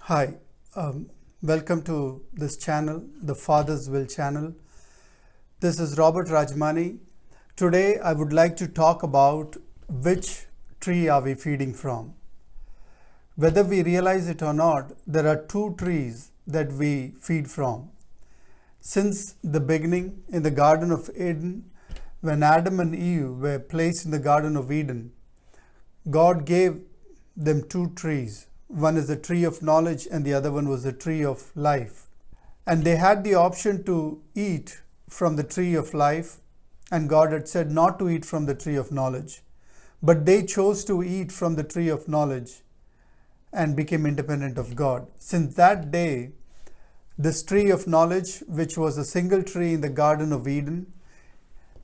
Hi, welcome to this channel, the Father's Will channel. This is Robert Rajmani. Today I would like to talk about which tree are we feeding from. Whether we realize it or not, there are two trees that we feed from. Since the beginning in the Garden of Eden, when Adam and Eve were placed in the Garden of Eden, God gave them two trees. One is the tree of knowledge and the other one was the tree of life. And they had the option to eat from the tree of life, and God had said not to eat from the tree of knowledge. But they chose to eat from the tree of knowledge and became independent of God. Since that day, this tree of knowledge, which was a single tree in the Garden of Eden,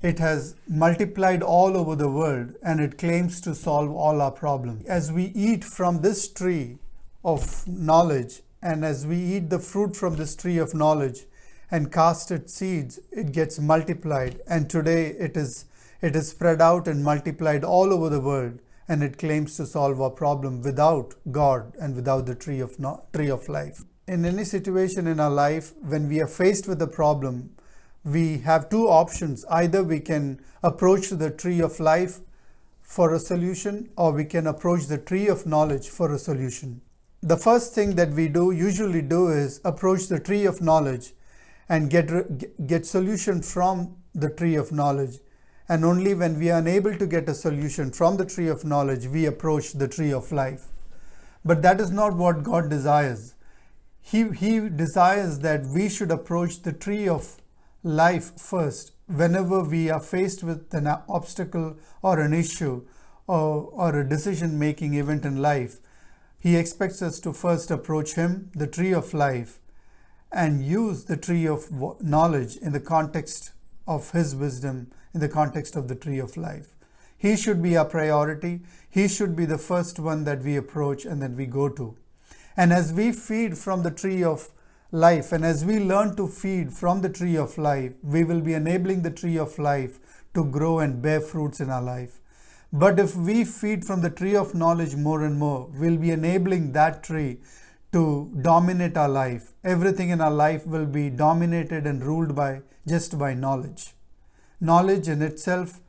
it has multiplied all over the world and it claims to solve all our problems. As we eat from this tree of knowledge and as we eat the fruit from this tree of knowledge and cast its seeds, it gets multiplied, and today it is spread out and multiplied all over the world, and it claims to solve our problem without God and without the tree of life. In any situation in our life, when we are faced with a problem, we have two options. Either we can approach the tree of life for a solution, or we can approach the tree of knowledge for a solution. The first thing that we usually do is approach the tree of knowledge and get solution from the tree of knowledge. And only when we are unable to get a solution from the tree of knowledge, we approach the tree of life. But that is not what God desires. He desires that we should approach the tree of life first. Whenever we are faced with an obstacle or an issue or a decision-making event in life, He expects us to first approach Him, the tree of life, and use the tree of knowledge in the context of His wisdom, in the context of the tree of life. He should be our priority. He should be the first one that we approach and that we go to. And as we feed from the tree of life, and as we learn to feed from the tree of life, we will be enabling the tree of life to grow and bear fruits in our life. But if we feed from the tree of knowledge more and more, we'll be enabling that tree to dominate our life. Everything in our life will be dominated and ruled just by knowledge. Knowledge in itself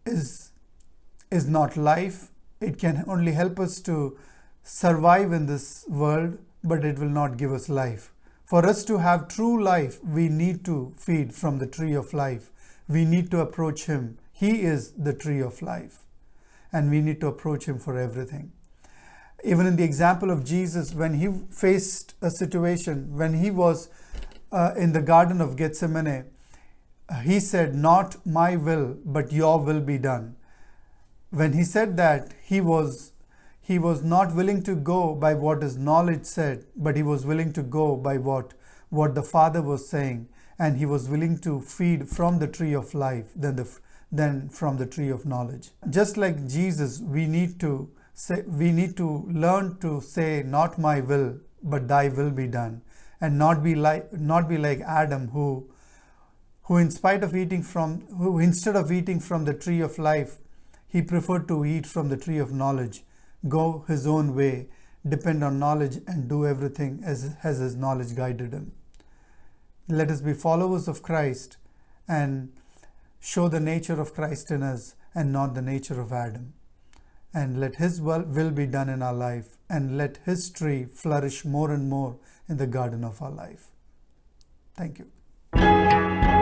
is not life. It can only help us to survive in this world, but it will not give us life. For us to have true life, we need to feed from the tree of life. We need to approach Him. He is the tree of life, and we need to approach Him for everything. Even in the example of Jesus, when He faced a situation, when He was in the Garden of Gethsemane, He said, "Not my will, but your will be done." When He said that, He was not willing to go by what His knowledge said, but He was willing to go by what the Father was saying, and He was willing to feed from the tree of life than from the tree of knowledge. Just like Jesus, we need to learn to say, "Not my will, but Thy will be done," and not be like Adam, who instead of eating from the tree of life, he preferred to eat from the tree of knowledge, go his own way, depend on knowledge, and do everything as his knowledge guided him. Let us be followers of Christ and show the nature of Christ in us and not the nature of Adam. And let His will be done in our life, and let His tree flourish more and more in the garden of our life. Thank you.